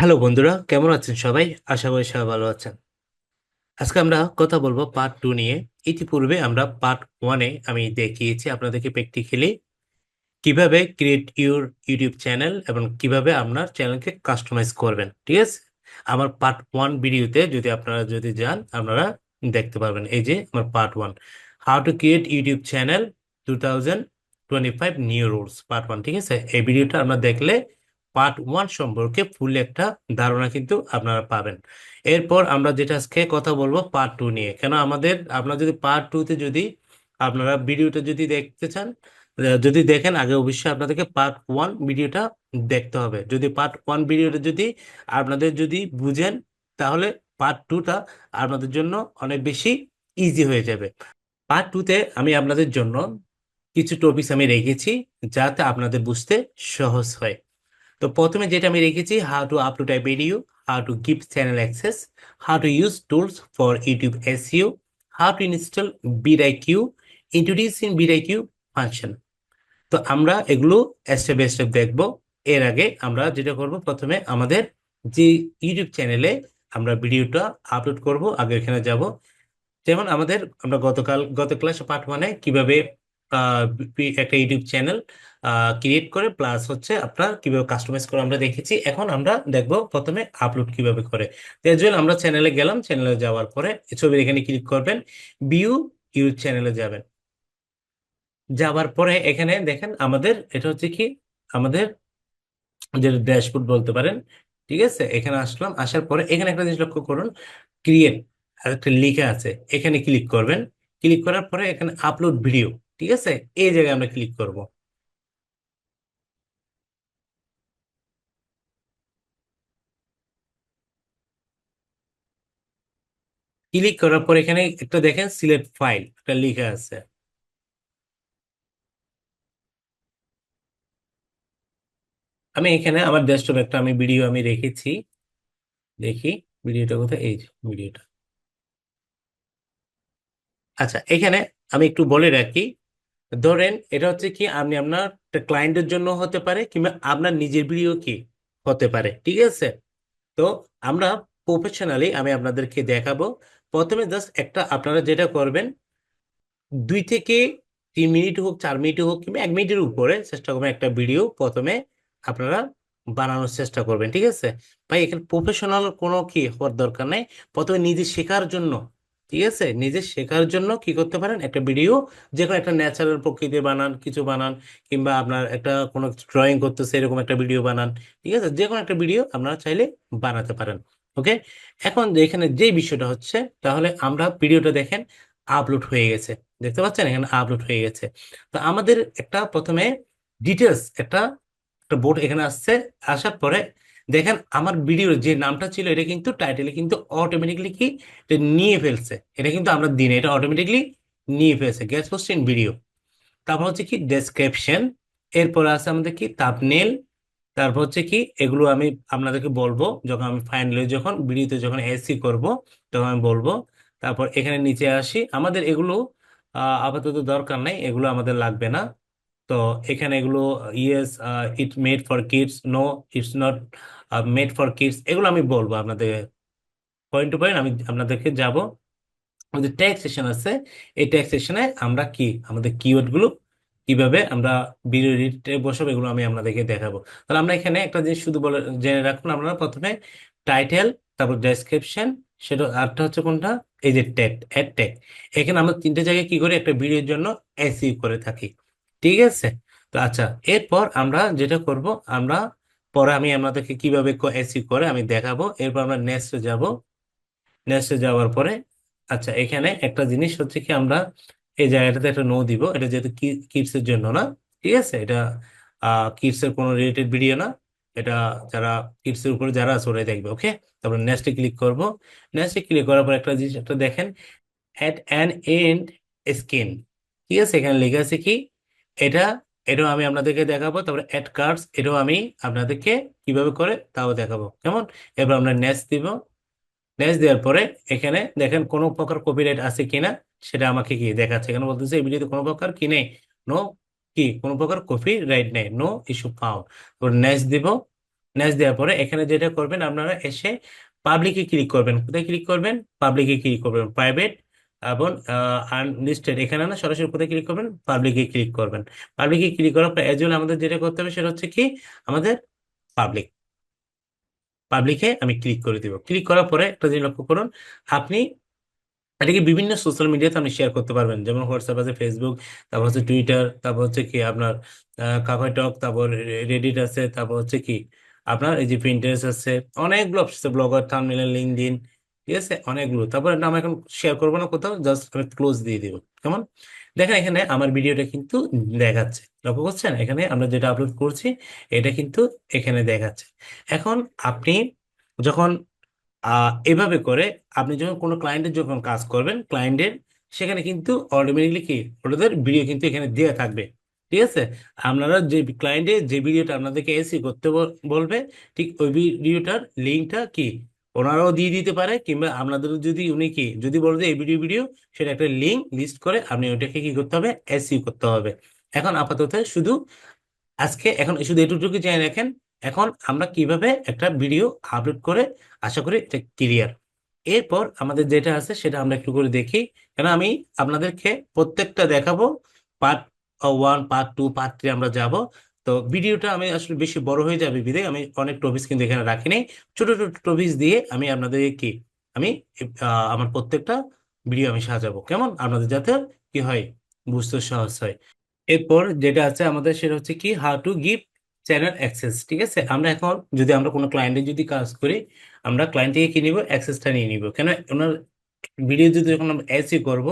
Hello বন্ধুরা, কেমন আছেন সবাই? আশা করি সবাই ভালো আছেন। আজকে আমরা কথা বলবো পার্ট 2 নিয়ে। ইতিপূর্বে আমরা পার্ট 1-এ আমি দেখিয়েছি আপনাদেরকে প্র্যাকটিক্যালি কিভাবে ক্রিয়েট ইউর ইউটিউব চ্যানেল এবং কিভাবে আপনার চ্যানেলকে কাস্টমাইজ করবেন। ঠিক আছে? আমার পার্ট 1 ভিডিওতে আপনারা যদি যান, আপনারা দেখতে পারবেন। এই যে আমার part 1, how to create YouTube channel 2025 new rules, part 1। ঠিক আছে? এই ভিডিওটা আমরা দেখলে পার্ট 1 সম্পর্কে ফুল একটা ধারণা কিন্তু আপনারা পাবেন। এরপর আমরা যেটা আজকে কথা বলবো পার্ট 2 নিয়ে। কেন আপনারা যদি পার্ট 2-তে আপনারা ভিডিওটা যদি দেখতে চান, যদি দেখেন, আগে অবশ্যই আপনাদেরকে পার্ট 1 ভিডিওটা দেখতে হবে। যদি পার্ট 1 ভিডিওটা আপনাদের বুঝেন, তাহলে পার্ট 2টা আপনাদের জন্য অনেক বেশি ইজি হয়ে যাবে। পার্ট 2-তে আমি আপনাদের জন্য কিছু টপিকস আমি রেখেছি, যাতে আপনাদের বুঝতে সহজ হয়। তো প্রথমে যেটা আমি রেখেছি, how to upload a video, how to give channel access, how to use tools for YouTube SEO, how to install vidIQ, introducing vidIQ function. তো আমরা এগুলো স্টেপ বাই স্টেপ দেখবো। এর আগে আমরা যেটা করব, প্রথমে আমাদের যে ইউটিউব চ্যানেলে আমরা ভিডিওটা আপলোড করব, আগে এখানে যাব। যেমন আমরা গত ক্লাসে পার্ট 1-এ কিভাবে একটা ইউটিউব চ্যানেল ক্রিয়েট করে, প্লাস হচ্ছে আপনার কিভাবে কাস্টমাইজ করে আমরা দেখেছি। এখন আমরা দেখব প্রথমে আপলোড কিভাবে করে। আমরা চ্যানেলে গেলাম, চ্যানেলে যাওয়ার পরে ছবির এখানে ক্লিক করবেন, ভিউ ইউটিউব চ্যানেলে যাবেন। যাওয়ার পরে এখানে দেখেন, আমাদের এটা হচ্ছে কি, আমাদের যে ড্যাশবোর্ড বলতে পারেন। ঠিক আছে? এখানে আসলাম, আসার পরে এখানে একটা জিনিস লক্ষ্য করুন, ক্রিয়েট একটা লেখা আছে, এখানে ক্লিক করবেন। ক্লিক করার পরে এখানে আপলোড ভিডিও। ঠিক আছে? এই জায়গায় আমরা ক্লিক করব। ক্লিক করার পর এখানে একটা দেখেন সিলেক্ট ফাইল একটা লেখা আছে। আমি এখানে আমার ডেস্কটপ একটা আমি ভিডিও আমি রেখেছি। দেখি ভিডিওটা কোথায়, এই যে ভিডিওটা। আচ্ছা, এখানে আমি একটু বলে রাখি, ধরেন এটা হচ্ছে কি, আপনি আপনার ক্লায়েন্টের জন্য হতে পারে, কিংবা আপনার নিজের ভিডিও কি হতে পারে। ঠিক আছে? তো আমরা প্রফেশনালি আমি আপনাদেরকে দেখাবো। প্রথমে জাস্ট একটা আপনারা যেটা করবেন, 2 থেকে 3 মিনিট হোক, 4 মিনিট হোক, কিংবা 1 মিনিটের উপরে চেষ্টা করবেন একটা ভিডিও প্রথমে আপনারা বানানোর চেষ্টা করবেন। ঠিক আছে? ভাই, এখানে প্রফেশনাল কোনো কি হওয়ার দরকার নেই। প্রথমে নিজে শেখার জন্য, ঠিক আছে, নিজে শেখার জন্য কি করতে পারেন, একটা ভিডিও, যে কোনো একটা ন্যাচারাল প্রকৃতি বানান, কিছু বানান, কিংবা আপনার একটা কোনো ড্রয়িং করতেছে এরকম একটা ভিডিও বানান। ঠিক আছে? যে কোনো একটা ভিডিও আপনারা চাইলে বানাতে পারেন। ওকে। এখন এখানে যে বিষয়টা হচ্ছে, তাহলে আমরা ভিডিওটা দেখেন আপলোড হয়ে গেছে। দেখতে পাচ্ছেন এখানে আপলোড হয়ে গেছে। তো আমাদের একটা প্রথমে ডিটেলস একটা একটা বোর্ড এখানে আসছে। আসার পরে দেখেন আমার ভিডিওর যে নামটা ছিল, এটা কিন্তু টাইটেলে কিন্তু অটোমেটিকলি কি এটা নিয়ে ফেলছে। এটা কিন্তু আমরা দিনে এটা অটোমেটিকলি নিয়ে ফেলছে, গেট পোস্ট ইন ভিডিও। তারপর হচ্ছে কি ডেসক্রিপশন, এরপর আছে আমাদের কি থাম্বনেল। তারপর হচ্ছে কি, এগুলো আমি আপনাদেরকে বলবো যখন আমি ফাইনালি যখন ভিডিওতে যখন এসি করব, তখন আমি বলবো। তারপর এখানে নিচে আসি, আমাদের এগুলো আপাতত দরকার নাই, এগুলো আমাদের লাগবে না। তো এখানে এগুলো, yes it made for kids, no it's not made for kids, এগুলো আমি বলবো আপনাদের পয়েন্ট টু পয়েন্ট। আমি আপনাদেরকে যাব, আমাদের ট্যাগ সেশন আছে, এই ট্যাগ সেশনে আমরা কি আমাদের কিওয়ার্ড গুলো কিভাবে আমরা ভিডিও এডিটে বসাবো, এগুলো আমি আপনাদেরকে দেখাবো। তাহলে আমরা এখানে একটা জিনিস শুধু বলে জেনে রাখুন, আমরা প্রথমে টাইটেল, তারপর ডেসক্রিপশন, সেটা আরটা হচ্ছে কোনটা, এই যে ট্যাগ, অ্যাড ট্যাগ। এখানে আমরা 3টে জায়গায় কি করি, একটা ভিডিওর জন্য এসইও করে থাকি। ঠিক আছে? তো আচ্ছা, এরপর আমরা যেটা করব, আমরা পরে আমি আপনাদেরকে কিভাবে এসইও করে আমি দেখাবো। এরপর আমরা নেক্সটে যাব। নেক্সটে যাওয়ার পরে, আচ্ছা, এখানে একটা জিনিস হচ্ছে কি, আমরা এই জায়গাটাতে একটা নো দিব, এটা যেহেতু কিডস এর জন্য না। ঠিক আছে? এটা কিডস এর কোনো রিলেটেড ভিডিও না। এটা যারা কিডস এর উপরে যারা আছে ওরাই দেখবে। ওকে। তারপর নেক্সটে ক্লিক করব। নেক্সটে ক্লিক করার পর একটা জিনিস একটা দেখেন, অ্যাট অ্যান এন্ড স্ক্রিন। ঠিক আছে? এখানে লেখা আছে কি, এটা এটাও আমি আপনাদেরকে দেখাবো। তারপরে অ্যাড কার্ডস, এটাও আমি আপনাদেরকে কিভাবে করে তাও দেখাবো, কেমন। এবার আমরা নেক্সট দিব। নেক্সট দেওয়ার পরে এখানে দেখেন কোনো প্রকার কপিরাইট আছে কিনা, সেটা আমাকে কি দেখাচ্ছে। এখানে বলতেছে এই ভিডিওতে কোনো প্রকার কি নেই, নো, কি কোনো প্রকার কপিরাইট নেই, নো ইস্যু ফাউন্ড। নেক্সট দিব। নেক্সট দেওয়ার পরে এখানে যেটা করবেন আপনারা এসে পাবলিকে ক্লিক করবেন। কোথায় ক্লিক করবেন? পাবলিকে ক্লিক করবেন, প্রাইভেট এবং আনলিস্টেড এখানে না, সরাসরি কোথায় ক্লিক করবেন? পাবলিকে ক্লিক করবেন। পাবলিকে ক্লিক করার পর এজ ওয়েল আমাদের যেটা করতে হবে সেটা হচ্ছে কি, আমাদের পাবলিক, পাবলিকে আমি ক্লিক করে দিব। ক্লিক করার পরে একটা জিনিস লক্ষ্য করুন, আপনি এটাকে বিভিন্ন সোশ্যাল মিডিয়াতে আপনি শেয়ার করতে পারবেন, যেমন হোয়াটসঅ্যাপ আছে, ফেসবুক, তারপর হচ্ছে টুইটার, তারপর হচ্ছে কি আপনার কাকাই টক, তারপর রেডিট আছে, তারপর হচ্ছে কি আপনার এই যে প্রিন্টারেস্ট আছে, অনেকগুলো অপশন আছে, ব্লগার, থাম্বনেল, লিঙ্কডইন, ঠিক আছে, অনেকগুলো। তারপর এটা আমি এখন শেয়ার করবো না কোথাও, জাস্ট আমি ক্লোজ দিয়ে দিব। কেমন? দেখেন এখানে আমার ভিডিওটা কিন্তু দেখাচ্ছে, লক্ষ্য করছেন এখানে আমরা যেটা আপলোড করছি এটা কিন্তু এখানে দেখাচ্ছে। এখন আপনি যখন এভাবে করে আপনি যখন কোনো ক্লায়েন্টের যখন কাজ করবেন, ক্লায়েন্টের সেখানে কিন্তু অটোমেটিকলি কি ওদের ভিডিও কিন্তু এখানে দেওয়া থাকবে, ঠিক আছে। আপনারা যে ক্লায়েন্টে যে ভিডিওটা আপনাদেরকে এসি করতে বলবে, ঠিক ওই ভিডিওটার লিঙ্কটা কি ওনারাও দিয়ে দিতে পারে, কিংবা আপনাদের যদি উনি কি যদি বলে যে এই ভিডিও ভিডিও, সেটা একটা লিঙ্ক লিস্ট করে আপনি ওটাকে কি করতে হবে? এসি করতে হবে। এখন আপাতত শুধু আজকে এখন শুধু এটুকুই জেনে রাখেন, এখন আমরা কিভাবে একটা ভিডিও আপলোড করে, আশা করি এটা ক্লিয়ার। এরপর আমাদের যেটা আছে সেটা আমরা একটু করে দেখি, কেন আমি আপনাদেরকে প্রত্যেকটা দেখাবো। পার্ট 1, পার্ট 2, পার্ট 3 আমরা যাব। তো ভিডিওটা আমি আসলে বেশি বড় হয়ে যাবে বিধায় আমি অনেক টপিকস কিন্তু এখানে রাখিনি, ছোট ছোট টপিকস দিয়ে আমি আপনাদের কি আমি আমার প্রত্যেকটা ভিডিও আমি সাজাবো, কেমন আপনাদের যাতে কি হয়, বুঝতে সহজ হয়। এরপর যেটা আছে আমাদের সেটা হচ্ছে কি, how to give channel access. ঠিক আছে, আমরা এখন যদি আমরা কোনো ক্লায়েন্টের যদি কাজ করি, আমরা ক্লায়েন্ট থেকে কি নিব? অ্যাক্সেসটা নিয়ে নিব। কেন? ওনার ভিডিও যদি যখন আমরা এসই করব,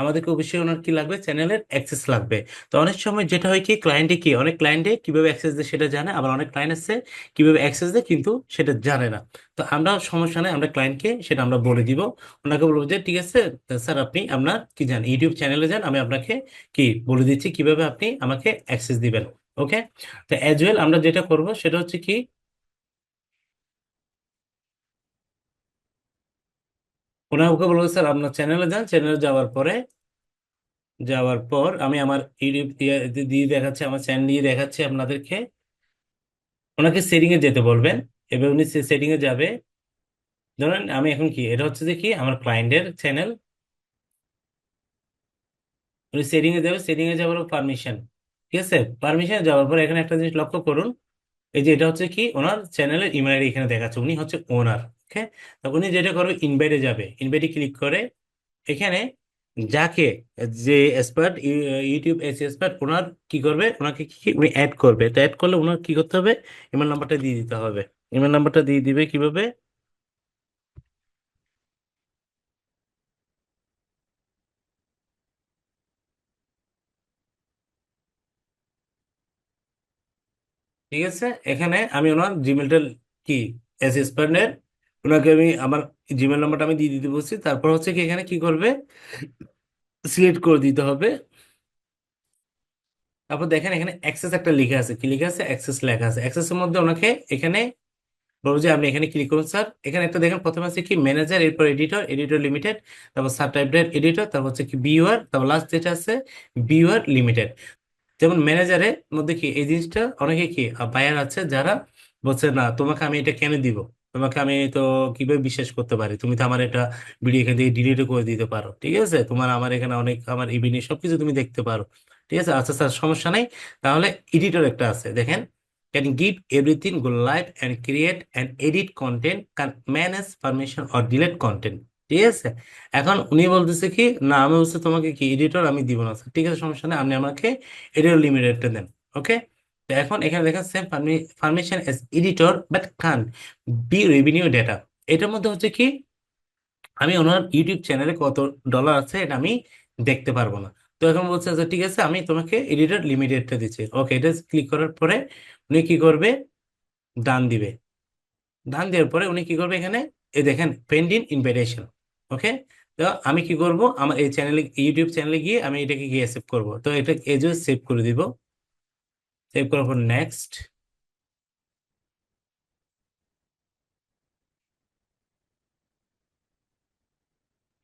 আমাদেরকে অবশ্যই ওনার কি লাগবে? চ্যানেলের অ্যাক্সেস লাগবে। তো অনেক সময় যেটা হয় কি, ক্লায়েন্টে কি অনেক ক্লায়েন্টে কিভাবে অ্যাক্সেস দেয় সেটা জানে, আবার অনেক ক্লায়েন্ট আছে কিভাবে অ্যাক্সেস দেয় কিন্তু সেটা জানে না। তো আমরা সমস্যা নেই, আমরা ক্লায়েন্টকে সেটা আমরা বলে দিব। ওনাকে বলবো যে ঠিক আছে স্যার, আপনি আপনার কি যান ইউটিউব চ্যানেলে যান, আমি আপনাকে কি বলে দিচ্ছি কিভাবে আপনি আমাকে অ্যাক্সেস দিবেন। ওকে। তো অ্যাজ ওয়েল আমরা যেটা করব সেটা হচ্ছে কি, ওনাকে বলবো স্যার আপনার চ্যানেলে যান, চ্যানেলে যাওয়ার পর আমি আমার ইউটিউব দিয়ে দেখাচ্ছি, আমার চ্যানেল দিয়ে দেখাচ্ছি আপনাদেরকে। ওনাকে সেটিং এ যেতে বলবেন, এবার উনি সেটিং এ যাবে। ধরেন আমি এখন কি, এটা হচ্ছে যে কি আমার ক্লায়েন্টের চ্যানেল, উনি সেটিং এ যাবে, সেটিং এ যাওয়ার পারমিশন, ঠিক আছে। পারমিশন যাওয়ার পর এখানে একটা জিনিস লক্ষ্য করুন, এই যে এটা হচ্ছে কি ওনার চ্যানেলের ইমেল আইডি এখানে দেখাচ্ছে, উনি হচ্ছে ওনার। ওকে। তো উনি যেটা করবে, ইনভাইটে যাবে, ইনভাইটে ক্লিক করে এখানে যাকে যে এক্সপার্ট, ইউটিউব এস এক্সপার্ট, ওনার কি করবে, ওনাকে কি উনি অ্যাড করবে। তো অ্যাড করলে ওনার কি করতে হবে? ইমেল নাম্বারটা দিয়ে দিতে হবে। ইমেল নাম্বারটা দিয়ে দিবে কিভাবে? ঠিক আছে, এখানে আমি ওনার জিমেলটা কি এস এক্সপার্টের, ওনাকে আমি আমার জিমেল নাম্বারটা আমি দিয়ে দিতে বলছি। তারপর হচ্ছে কি এখানে কি করবে? সিলেক্ট করে দিতে হবে। তারপর দেখেন এখানে অ্যাক্সেস একটা লেখা আছে, কি লেখা আছে? অ্যাক্সেস লেখা আছে। অ্যাক্সেসের মধ্যে ওনাকে এখানে বলবো যে আপনি এখানে ক্লিক করুন স্যার। এখানে একটা দেখেন প্রথমে আছে কি ম্যানেজার, এরপর এডিটর, এডিটর লিমিটেড, তারপর সাবটাইটেল এডিটর, তারপর হচ্ছে কি ভিউয়ার, তারপর লাস্ট যেটা আছে ভিউয়ার লিমিটেড। যেমন ম্যানেজারের মধ্যে কি এই জিনিসটা অনেকে কি বায়ার আছে যারা বলছে না তোমাকে আমি এটা কেন দিব, তোমাকে আমি তো কিভাবে বিশ্বাস করতে পারি, তুমি তো আমার এটা ভিডিও এখান থেকে ডিলিট করে দিতে পারো, ঠিক আছে, তোমার আমার এখানে অনেক আমার ইভিনিং সবকিছু তুমি দেখতে পারো, ঠিক আছে। আচ্ছা স্যার, সমস্যা নাই। তাহলে এডিটর একটা আছে দেখেন, can give everything, go live and create and edit content, can manage permission or delete content, ঠিক আছে। এখন উনি বলতেছে কি না, আমি বলছি তোমাকে কি এডিটর আমি দিব না স্যার, ঠিক আছে, সমস্যা নেই, আপনি আমাকে এডিটর লিমিটেডটা দেন। ওকে। তো এখন এখানে দেখেন same permission S editor but কান বি রেভিনিউ ডেটা। এটার মধ্যে হচ্ছে কি আমি ওনার ইউটিউব চ্যানেলে কত ডলার আছে এটা আমি দেখতে পারবো না। তো এখন বলছে আচ্ছা ঠিক আছে, আমি তোমাকে এডিটর লিমিটেডটা দিচ্ছি। ওকে, এটা ক্লিক করার পরে উনি কি করবে? ডান দিবে। ডান দেওয়ার পরে উনি কি করবে এখানে, এই দেখেন পেন্ডিং ইনভাইটেশন। ওকে। তো আমি কি করব, আমার এই চ্যানেলে ইউটিউব চ্যানেলে গিয়ে আমি এটাকে গিয়ে সেভ করব। তো এটা এজও সেভ করে দিব। সেভ করার পর নেক্সট।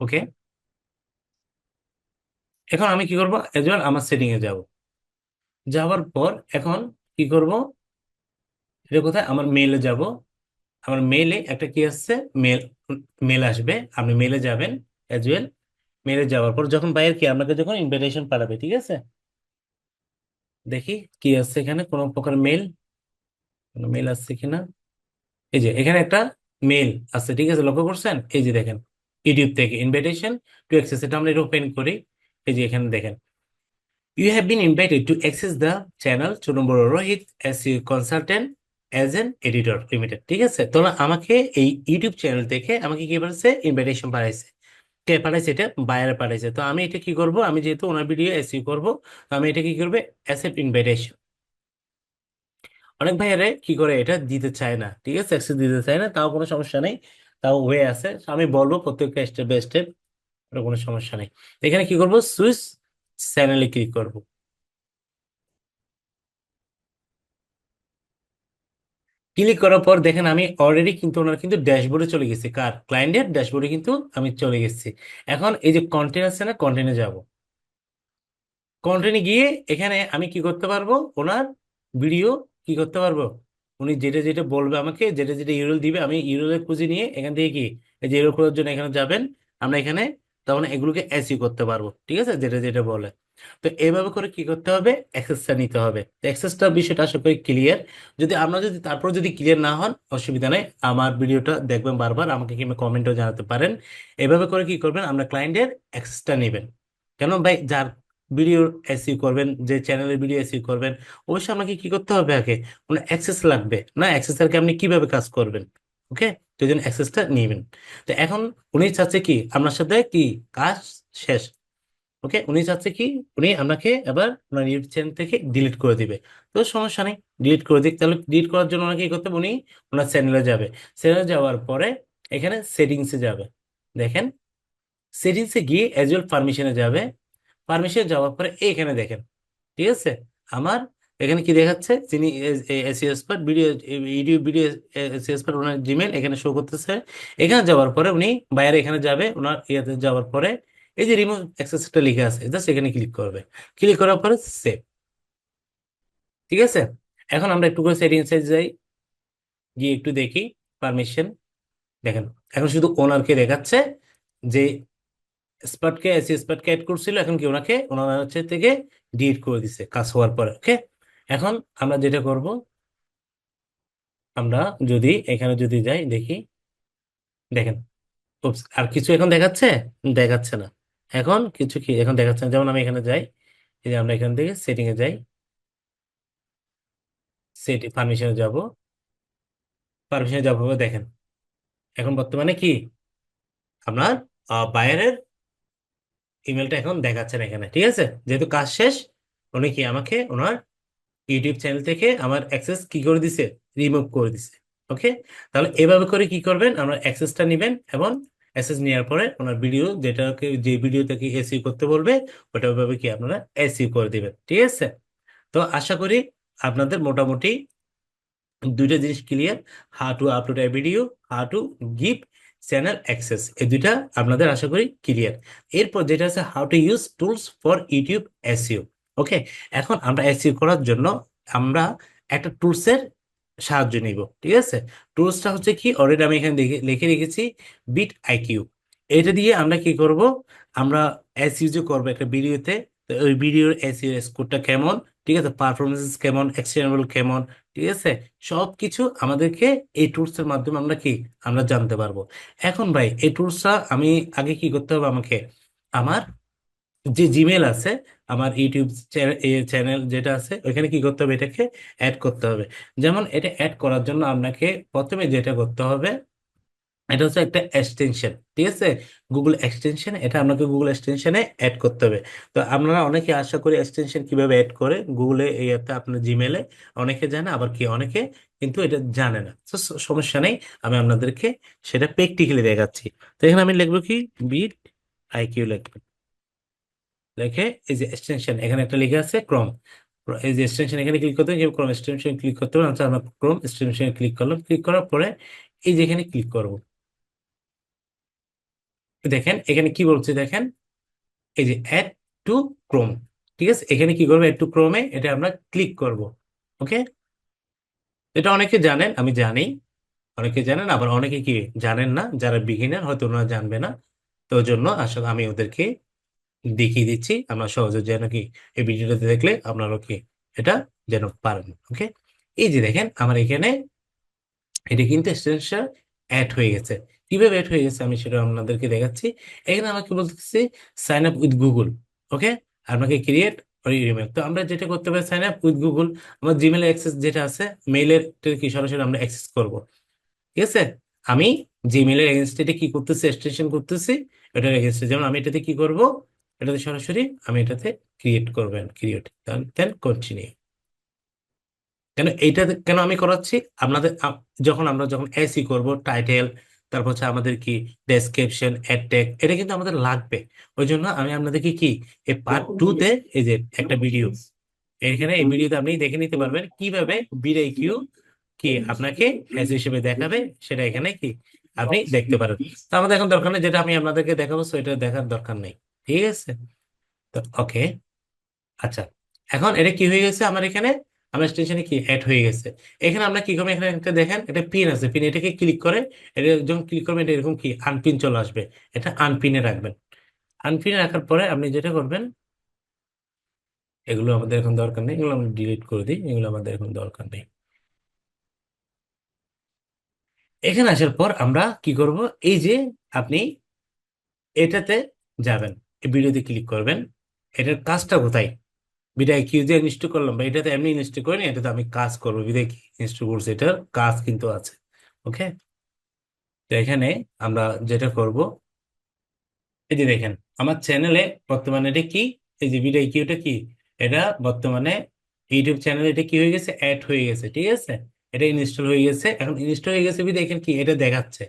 ওকে। এখন আমি কি করব, এজল আমার সেটিং এ যাব। যাওয়ার পর এখন কি করব, এটা কোথায়, আমার মেইলে যাব। আমার মেইলে একটা কি আসছে, মেল, মেল আসবে, আপনি মেলে যাবেন অ্যাজ ওয়েল। মেলে যাওয়ার পর যখন বাইরে কি আপনাকে যখন ইনভিটেশন পাঠাবে, ঠিক আছে, দেখি কি আসছে এখানে, কোনো প্রকার মেল, কোনো মেল আসছে কিনা। এই যে এখানে একটা মেল আছে, ঠিক আছে, লক্ষ্য করছেন, এই যে দেখেন, ইউটিউব থেকে ইনভিটেশন টু অ্যাক্সেস, এটা আমরা এটা ওপেন করি। এই যে এখানে দেখেন, you have been invited to access the channel ছোট বড় Rohit S U consultant as an editor limited, ঠিক আছে। তো আমাকে এই ইউটিউব চ্যানেল থেকে আমাকে কি পাঠাচ্ছে, ইনভাইটেশন পাঠাইছে। কে পাঠাইছে, এটা বায়ারে পাঠাইছে। তো আমি এটা কি করব, আমি যেহেতু ওনার ভিডিও এসইউ করব, তো আমি এটা কি করবে, অ্যাকসেপ্ট ইনভাইটেশন। অনেক ভাইয়ারে কি করে এটা দিতে চায় না, ঠিক আছে, অ্যাক্সেস দিতে চায় না, তাও কোনো সমস্যা নেই, তাও হয়ে আছে। তো আমি বলবো প্রত্যেকটা স্টেপ বাই স্টেপ, কোনো সমস্যা নেই। এখানে কি করব, সুইচ চ্যানেলে ক্লিক করব। ক্লিক করার পর দেখেন আমি অলরেডি কিন্তু ওনার কিন্তু ড্যাশবোর্ডে চলে গেছি, কার, ক্লায়েন্টের ড্যাশবোর্ডে কিন্তু আমি চলে গেছি। এখন এই যে কন্টেন্ট আছে না, কন্টেন্টে যাব। কন্টেন্টে গিয়ে এখানে আমি কি করতে পারবো, ওনার ভিডিও কি করতে পারবো, উনি যেটা যেটা বলবে আমাকে, যেটা যেটা ইউরএল দিবে, আমি ইউরএল খুঁজে নিয়ে এখান থেকে কি, এই যে ইউরএল খোঁজার জন্য এখানে যাবেন, আমরা এখানে তখন এগুলোকে এসইও করতে পারবো, ঠিক আছে, যেটা যেটা বলে। তো এইভাবে করে কি করতে হবে, অ্যাক্সেসটা নিতে হবে। অ্যাক্সেসটা বিষয়টা আশা করি ক্লিয়ার। যদি আমরা যদি তারপর যদি ক্লিয়ার না হন, অসুবিধা নেই, আমার ভিডিওটা দেখবেন বারবার, আমাকে কিংবা কমেন্টও জানাতে পারেন। এভাবে করে কি করবেন, আমরা ক্লায়েন্টের অ্যাক্সেসটা নেবেন। কেন ভাই, যার ভিডিও এসইও করবেন, যে চ্যানেলের ভিডিও এসইও করবেন, অবশ্যই আপনাকে কি করতে হবে, আগে ওনার অ্যাক্সেস লাগবে না, অ্যাক্সেস আর কি আপনি কিভাবে কাজ করবেন। ওকে, তো এই জন্য অ্যাক্সেসটা নিবেন। তো এখন উনি চাচ্ছে কি আপনার সাথে কি কাজ শেষ। ওকে, উনি চাচ্ছে কি, উনি আপনাকে এবার ওনার ইউটিউব চ্যানেল থেকে ডিলিট করে দিবে। তো সমস্যা নেই, ডিলিট করে দিক, তাহলে ডিলিট করার জন্য ওনাকে কি করতে হবে, উনি ওনার চ্যানেলে যাবে। চ্যানেলে যাওয়ার পরে এখানে সেটিংসে যাবে, দেখেন, সেটিংসে গিয়ে অ্যাজ ওয়েল পারমিশনে যাবে। পারমিশনে যাওয়ার পরে এইখানে দেখেন, ঠিক আছে, আমার এখানে কি দেখাচ্ছে, যিনি SEO expert video, YouTube video SEO expert, ওনার জিমেল এখানে শো করতেছে। এখানে যাওয়ার পরে উনি বাইরে এখানে যাবে, ওনার ইয়েতে যাওয়ার পরে এই যে রিমুভ অ্যাক্সেসটা লিখে আছে, জাস্ট এখানে ক্লিক করবে। ক্লিক করার পরে সেভ, ঠিক আছে। এখন আমরা একটু করে সেটিংসে যাই, গিয়ে একটু দেখি পারমিশন, দেখেন এখন শুধু ওনারকে দেখাচ্ছে, যে স্পটকে এসি স্পটকে অ্যাড করছিল, এখন কি ওনাকে ওনার হচ্ছে থেকে ডিলিট করে দিছে কাজ হওয়ার পরে। ওকে, এখন আমরা যেটা করব, আমরা যদি এখানে যদি যাই দেখি, দেখেন, উপস, আর কিছু এখন দেখাচ্ছে, দেখাচ্ছে না। এখন কিছু কি এখন দেখাচ্ছে না, যেমন আমি এখানে যাই, এই যে আমরা এখান থেকে সেটিং এ যাই, সেটিং পারমিশনে যাব, পারমিশনে যাবো, দেখেন এখন বর্তমানে কি আপনার বায়ারের ইমেলটা এখন দেখাচ্ছে না এখানে, ঠিক আছে, যেহেতু কাজ শেষ, উনি কি আমাকে ওনার ইউটিউব চ্যানেল থেকে আমার অ্যাক্সেস কি করে দিছে, রিমুভ করে দিছে। ওকে, তাহলে এভাবে করে কি করবেন, আমরা অ্যাক্সেসটা নেবেন, এবং অ্যাক্সেস নেওয়ার পরে ওনার ভিডিও যেটাকে, যে ভিডিওটাকে এসইও করতে বলবে, ওটা ওইভাবে কি আপনারা এসইও করে দিবেন, ঠিক আছে। তো আশা করি আপনাদের মোটামুটি দুইটা জিনিস clear, how to upload a video, how to give channel access, এই দুইটা আপনাদের আশা করি ক্লিয়ার। এরপর যেটা আছে how to use tools for YouTube SEO. Okay, এখন আমরা এসইও করার জন্য আমরা একটা টুলসের সাহায্য নিব, ঠিক আছে। টুলসটা হচ্ছে কি, অলরেডি আমি এখানে লিখে রেখেছি, বিট আইকিউ। এটা দিয়ে আমরা কি করব, আমরা এসইও যে করবো একটা ভিডিওতে, তো ওই ভিডিওর এসইও স্কোরটা কেমন, ঠিক আছে, পারফরমেন্স কেমন, এক্সটেনেবল কেমন, ঠিক আছে, সবকিছু আমাদেরকে এই টুলস এর মাধ্যমে আমরা কি, আমরা জানতে পারবো। এখন ভাই এই টুলসটা আমি আগে কি করতে হবে, আমাকে আমার যে জিমেল আছে, আমার ইউটিউব চ্যানেল যেটা আছে, ওইখানে কি করতে হবে, এটাকে অ্যাড করতে হবে। যেমন এটা অ্যাড করার জন্য আপনাকে প্রথমে যেটা করতে হবে, এটা হচ্ছে একটা এক্সটেনশন, ঠিক আছে, গুগল এক্সটেনশন, এটা আপনাকে গুগল এক্সটেনশনে অ্যাড করতে হবে। তো আপনারা অনেকে আশা করি এক্সটেনশন কিভাবে অ্যাড করে গুগলে, ইয়াতে আপনার জিমেলে, অনেকে জানে, আবার কি অনেকে কিন্তু এটা জানে না। তো সমস্যা নেই, আমি আপনাদেরকে সেটা প্র্যাকটিক্যালি দেখাচ্ছি। তো এখানে আমি লিখবো কি, বিট আইকিউ লিখবো, লিখে এই যে এক্সটেনশন এখানে একটা লিখে আছে ক্রোম, এই যে এক্সটেনশন এখানে ক্লিক করতে হবে, ক্রোম এক্সটেনশন ক্লিক করতে হবে, আচ্ছা আমরা ক্রোম এক্সটেনশন ক্লিক করলাম, ক্লিক করার পরে এই যে এখানে ক্লিক করব। দেখেন এখানে কি বলছে, দেখেন এই যে অ্যাড টু ক্রোম, ঠিক আছে, এখানে কি করবো, অ্যাড টু ক্রোমে এটা আমরা ক্লিক করব। ওকে, এটা অনেকে জানেন, আমি জানি অনেকে জানেন, আবার অনেকে কি জানেন না, যারা বিগিনার হয়তো ওনারা জানবে না। তো ওই জন্য আসলে আমি ওদেরকে দেখিয়ে দিচ্ছি, আমরা সহজে যেন কি এই ভিডিওটাতে দেখলে আপনারা কি এটা যেন পারেন। ওকে, এই যে দেখেন আমার এখানে এটা কিন্তু এক্সটেনশন অ্যাড হয়ে গেছে। কিভাবে অ্যাড হয়ে গেছে আমি সেটা আপনাদেরকে দেখাচ্ছি। এখানে আমাকে বলতেছি সাইন আপ উইথ গুগল। ওকে, আপনাকে ক্রিয়েট ইমেল। তো আমরা যেটা করতে পারি, সাইন আপ উইথ গুগল, আমার জিমেল অ্যাক্সেস যেটা আছে, মেইলের কি সরাসরি আমরা অ্যাক্সেস করব। ঠিক আছে, আমি জিমেইলের এগেনস্টে এটা কি করতেছি, এক্সটেনশন করতেছি এটার এগেনস্টে। যেমন আমি এটাতে কি করব, এটাতে সরাসরি আমি এটাতে ক্রিয়েট করবেন, ক্রিয়েট দেন কন্টিনিউ। কেন এইটা কেন আমি করাচ্ছি, আপনাদের যখন আমরা যখন এসি করব, টাইটেল, তারপর হচ্ছে আমাদের কি ডেসক্রিপশন, অ্যাড ট্যাগ, এটা কিন্তু আমাদের লাগবে। ওই জন্য আমি আপনাদেরকে কি এই পার্ট 2 তে এই যে একটা ভিডিও, এখানে এই ভিডিওতে আপনি দেখে নিতে পারবেন কিভাবে বিডআইকিউ কি আপনাকে এসি হিসেবে দেখাবে, সেটা এখানে কি আপনি দেখতে পারেন। তো আমাদের এখন দরকার নেই, যেটা আমি আপনাদেরকে দেখাবো সেটা দেখার দরকার নেই। ঠিক আছে, তো ওকে। আচ্ছা, এখন এটা কি হয়ে গেছে আমার এখানে, আমার স্টেশনে কি অ্যাড হয়ে গেছে। এখানে আমরা কি করবো, এখানে একটা দেখেন একটা পিন আছে, পিন এটাকে ক্লিক করে, এটা যখন ক্লিক করবেন এটা এরকম কি আনপিন চলে আসবে। এটা আনপিনে রাখবেন। আনপিনে রাখার পরে আপনি যেটা করবেন, এগুলো আমাদের এখন দরকার নেই, এগুলো আমরা ডিলিট করে দিই, এগুলো আমাদের এখন দরকার নেই। এখানে আসার পর আমরা কি করব, এই যে আপনি এটাতে যাবেন, এই ভিডিওতে ক্লিক করবেন। এটার কাজটা কোথায়, বিদায় কি যে ইনস্টল করলাম বা এটাতে এমনি ইনস্টল করিনি, এটাতে আমি কাজ করবো বিদায় কি ইনস্টল করছি, এটার কাজ কিন্তু আছে। ওকে, তো এখানে আমরা যেটা করব, এই যে দেখেন আমার চ্যানেলে বর্তমানে এটা কি, এই যে বিদায় কি, ওটা কি, এটা বর্তমানে ইউটিউব চ্যানেলে এটা কি হয়ে গেছে, অ্যাড হয়ে গেছে। ঠিক আছে, এটা ইনস্টল হয়ে গেছে, এখন ইনস্টল হয়ে গেছে দেখেন কি এটা দেখাচ্ছে।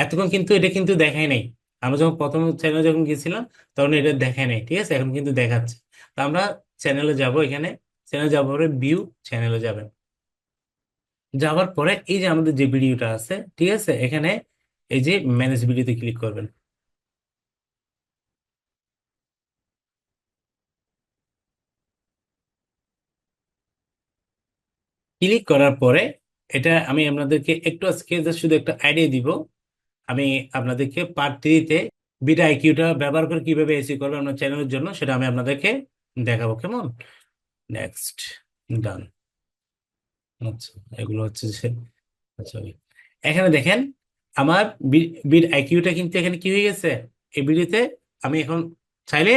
এতক্ষণ কিন্তু এটা কিন্তু দেখায় নাই, আমরা যখন প্রথম চ্যানেলে যখন গেছিলাম তখন এটা দেখায় নাই। ঠিক আছে, এখন কিন্তু দেখাচ্ছে। তো আমরা চ্যানেলে যাব, এখানে চ্যানেলে যাবো, পরে ভিউ চ্যানেলে যাবেন। যাওয়ার পরে এই যে আমাদের যে ভিডিওটা আছে, ঠিক আছে, এখানে এই যে ম্যানেজ ভিডিওতে ক্লিক করবেন। ক্লিক করার পরে এটা আমি আপনাদেরকে একটু আজকে just শুধু একটা আইডিয়া দিব। আমি আপনাদেরকে পার্ট 3-তে বিটা আইকিউটা ব্যবহার করে কিভাবে এসি করবেন আপনার চ্যানেলের জন্য, সেটা আমি আপনাদেরকে দেখাবো। কেমন, নেক্সট, ডান। আচ্ছা, এগুলো হচ্ছে যে, আচ্ছা এখানে দেখেন আমার বিট আইকিউটা কিন্তু এখানে কি হয়ে গেছে এই ভিডিওতে। আমি এখন চাইলে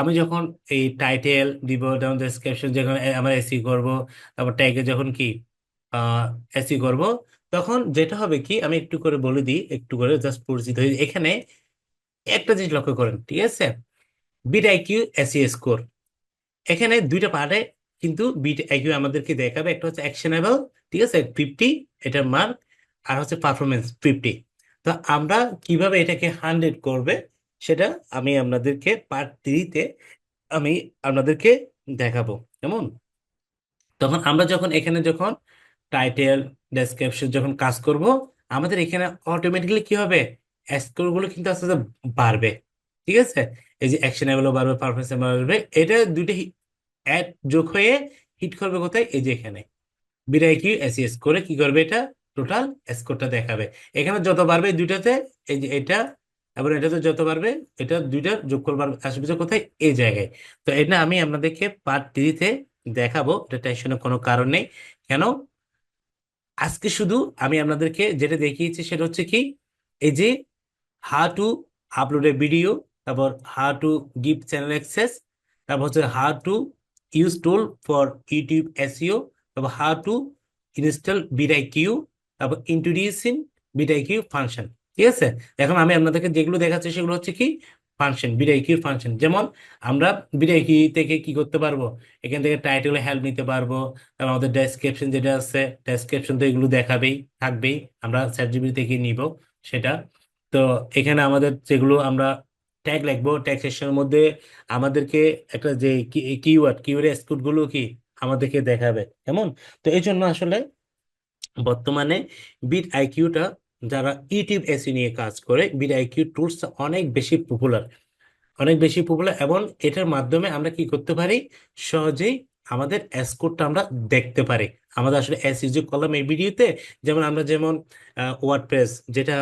আমি যখন এই টাইটেল দিব, যেমন ডেসক্রিপশন যখন আমরা এসি করব, তারপর ট্যাগে যখন কি এসি করব, তখন যেটা হবে কি আমি একটু করে বলে দিই, একটু করে জাস্ট পরিচিত হয়ে এখানে একটা জিনিস লক্ষ্য করেন। ঠিক আছে, বিট আইকিউ এসি স্কোর, এখানে দুইটা পার্টে কিন্তু বিট আইকিউ আমাদেরকে দেখাবে। একটা হচ্ছে অ্যাকশনেবল, ঠিক আছে 50 এটার মার্ক, আর হচ্ছে পারফরমেন্স 50। তো আমরা কিভাবে এটাকে 100 করবে, সেটা আমি আপনাদেরকে পার্ট 3-তে আমি আপনাদেরকে দেখাবো। কেমন, তখন আমরা যখন এখানে যখন টাইটেল, ডেসক্রিপশন যখন কাজ করব, আমাদের এখানে অটোমেটিক্যালি কি হবে, স্কোর গুলো কিন্তু আস্তে আস্তে বাড়বে। ঠিক আছে, এই যে অ্যাকশনেবলও বাড়বে, পারফরমেন্স বাড়বে, এটা দুইটা অ্যাড যোগ হয়ে হিট করবে কোথায়, এই যে এখানে বিরাই কি এসিএস করে কি করবে, এটা টোটাল স্কোরটা দেখাবে। এখানে যত বাড়বে এই দুইটাতে, এই যে এটা এবং এটাতে যত বাড়বে, এটা দুইটা যোগফল বাড়বে, আসবে যে কোথায়, এই জায়গায়। তো এটা আমি আপনাদেরকে পার্ট 3-তে দেখাবো, এটা টেনশনের কোনো কারণ নেই। কেন, আজকে শুধু আমি আপনাদেরকে যেটা দেখিয়েছি সেটা হচ্ছে কি, এই যে how to upload a video, তারপর how to give channel access, তারপর হচ্ছে how to use tool for YouTube SEO, তারপর হাউ টু ইনস্টল বিডআইকিউ, তারপর ইন্ট্রোডিউসিং বিডআইকিউ ফাংশন। ঠিক আছে, এখন আমি আপনাদেরকে যেগুলো দেখাচ্ছি সেগুলো হচ্ছে কি ফাংশন, বিডআইকিউ ফাংশন। যেমন আমরা বিডআইকিউ থেকে কি করতে পারবো, এখান থেকে টাইটেলে হেল্প নিতে পারবো, তারপর আমাদের ডেসক্রিপশন যেটা আছে, ডেসক্রিপশন তো এগুলো দেখাবেই, থাকবেই, আমরা চ্যাটজিপিটি থেকে নিব সেটা। তো এখানে আমাদের যেগুলো আমরা ট্যাগ লিখবো, ট্যাগ সেকশনের মধ্যে আমাদেরকে একটা যে কিওয়ার্ড এক্সক্লুড গুলো কি আমাদেরকে দেখাবে। কেমন, তো এই জন্য আসলে বর্তমানে বিট আইকিউটা, যারা ইউটিউব এসি নিয়ে কাজ করে, বিট আইকিউ টুলস অনেক বেশি পপুলার, অনেক বেশি পপুলার। এবং এটার মাধ্যমে আমরা কি করতে পারি, সহজেই আমাদের এস কোডটা আমরা দেখতে পারি। আমাদের আসলে এস ইউজ করলাম এই ভিডিওতে, যেমন ওয়ার্ডপ্রেস, যেটা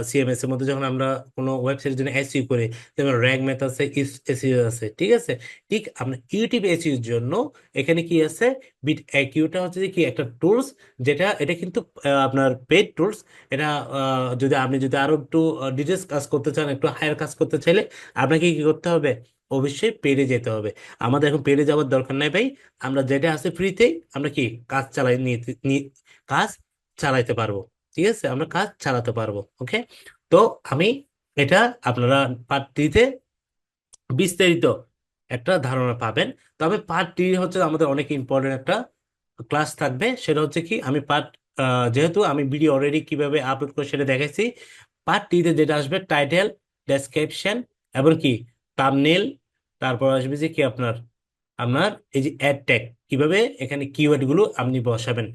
সিএমএস এর মধ্যে যখন আমরা কোনো ওয়েবসাইটের জন্য এসইও করি, যেমন র্যাগ ম্যাথ আছে, ইফ এসইও আছে, ঠিক আছে। ঠিক আমরা ইউটিউব এসইওর জন্য এখানে কি আছে, বিট কিউটা হচ্ছে যে কি একটা টুলস, এটা কিন্তু আপনার পেড টুলস। এটা যদি আরো একটু ডিটেলস কাজ করতে চান, একটু হায়ার কাজ করতে চাইলে আপনাকে কি করতে হবে, অবশ্যই পেডে যেতে হবে। আমাদের এখন পেডে যাওয়ার দরকার নাই ভাই, আমরা যেটা আছে ফ্রিতেই আমরা কি কাজ চালাই কাজ চালাইতে পারবো। ঠিক আছে, আমরা কাজ চালাতে পারবো। ওকে, তো আমি এটা আপনারা পার্ট 3-তে বিস্তারিত একটা ধারণা পাবেন। তবে পার্ট 3 হচ্ছে আমাদের অনেক ইম্পর্টেন্ট একটা ক্লাস থাকবে। সেটা হচ্ছে কি, যেহেতু আমি ভিডিও অলরেডি কিভাবে আপলোড করে সেটা দেখাইছি, পার্ট 3-তে যেটা আসবে টাইটেল, ডেসক্রিপশন এবং কি থাম্বনেল, তারপর আসবে যে কি আপনার আপনার এই যে অ্যাড ট্যাগ, কিভাবে এখানে কিওয়ার্ড গুলো আপনি বসাবেন।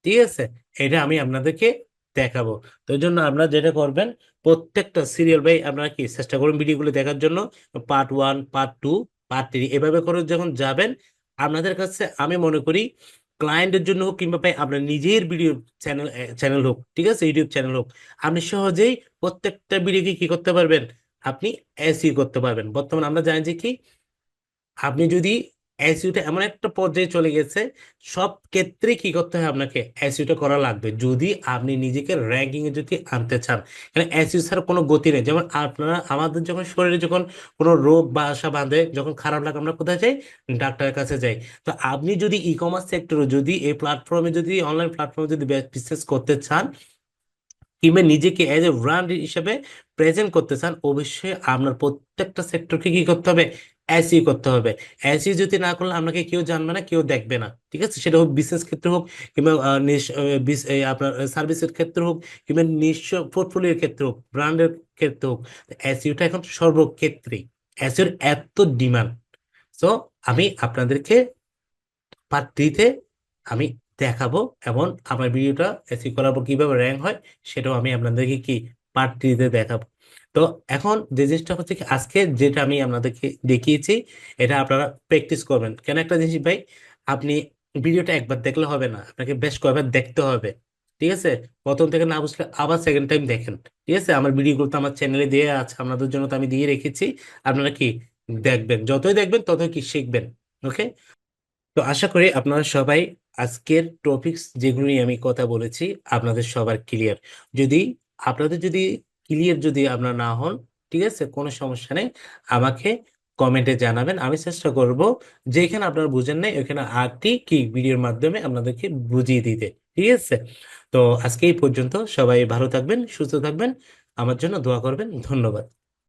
ঠিক আছে, এটা আমি আপনাদেরকে দেখাবো। তো এই জন্য আপনারা যেটা করবেন, প্রত্যেকটা সিরিয়াল বাই আপনারা কি চেষ্টা করুন ভিডিওগুলো দেখার জন্য। পার্ট 1, পার্ট 2, পার্ট 3 এভাবে করে যখন যাবেন, আপনাদের কাছে আমি মনে করি ক্লায়েন্টের জন্য হোক কিংবা ভাই আপনার নিজের ভিডিও চ্যানেল চ্যানেল হোক, ঠিক আছে, ইউটিউব চ্যানেল হোক, আপনি সহজেই প্রত্যেকটা ভিডিওকে কি করতে পারবেন, আপনি এসই করতে পারবেন। বর্তমানে আমরা জানি যে কি, আপনি যদি এসইওটা এমন একটা পর্যায়ে চলে গেছে, সব ক্ষেত্রে কি করতে হয়, আপনাকে এসইওটা করা লাগবে যদি আপনি নিজেকে র্যাঙ্কিং এ যদি আনতে চান। কারণ এসইও ছাড়া কোনো গতি নেই। যেমন আমাদের যখন শরীরে যখন কোনো রোগ বা আশা বাঁধে, যখন খারাপ লাগে, আমরা কোথায় যাই, ডাক্তারের কাছে যাই। তো আপনি যদি ই কমার্স সেক্টরে, যদি এই প্ল্যাটফর্মে, যদি অনলাইন প্ল্যাটফর্মে যদি বিজনেস করতে চান, কিংবা নিজেকে এজ এ ব্র্যান্ড হিসেবে প্রেজেন্ট করতে চান, অবশ্যই আপনার প্রত্যেকটা সেক্টরকে কি করতে হবে, এসই করতে হবে। এসই যদি না করলে আপনাকে কেউ জানবে না, কেউ দেখবে না। ঠিক আছে, সেটা হোক বিজনেস ক্ষেত্রে হোক, কিংবা আপনার সার্ভিসের ক্ষেত্রে হোক, কিংবা নিজস্ব পোর্টফোলিওর ক্ষেত্রে হোক, ব্র্যান্ডের ক্ষেত্রে হোক। এসইটা এখন সর্বক্ষেত্রেই এসইর এত ডিমান্ড। সো আমি আপনাদেরকে পার্ট 3-তে আমি দেখাবো, এবং আমার ভিডিওটা এসি করার পর কিভাবে র্যাঙ্ক হয় সেটাও আমি আপনাদেরকে কি পার্ট 3-তে দেখাবো। তো এখন যে জিনিসটা হচ্ছে কি, আজকে যেটা আমি আপনাদেরকে দেখিয়েছি, এটা আপনারা প্র্যাকটিস করবেন। কেন একটা জিনিস ভাই, আপনি ভিডিওটা একবার দেখলে হবে না, আপনাকে বেশ কয়েকবার দেখতে হবে। ঠিক আছে, প্রথম থেকে না বুঝলে আবার সেকেন্ড টাইম দেখেন। ঠিক আছে, আমার ভিডিওগুলো তো আমার চ্যানেলে দিয়ে আছে, আপনাদের জন্য তো আমি দিয়ে রেখেছি। আপনারা কি দেখবেন, যতই দেখবেন ততই কি শিখবেন। ওকে, তো আশা করি আপনারা সবাই আজকের টপিকস যেগুলো নিয়ে আমি কথা বলেছি, আপনাদের সবার ক্লিয়ার। যদি যদি ক্লিয়ার যদি আপনারা না হন, ঠিক আছে, কোনো সমস্যা নেই, আমাকে কমেন্টে জানাবেন। আমি চেষ্টা করব যেখানে আপনারা বুঝেন নাই ওইখানে আরটি কি ভিডিওর মাধ্যমে আপনাদেরকে বুঝিয়ে দিতে। ঠিক আছে, তো আজকে এই পর্যন্ত। সবাই ভালো থাকবেন, সুস্থ থাকবেন, আমার জন্য দোয়া করবেন। ধন্যবাদ।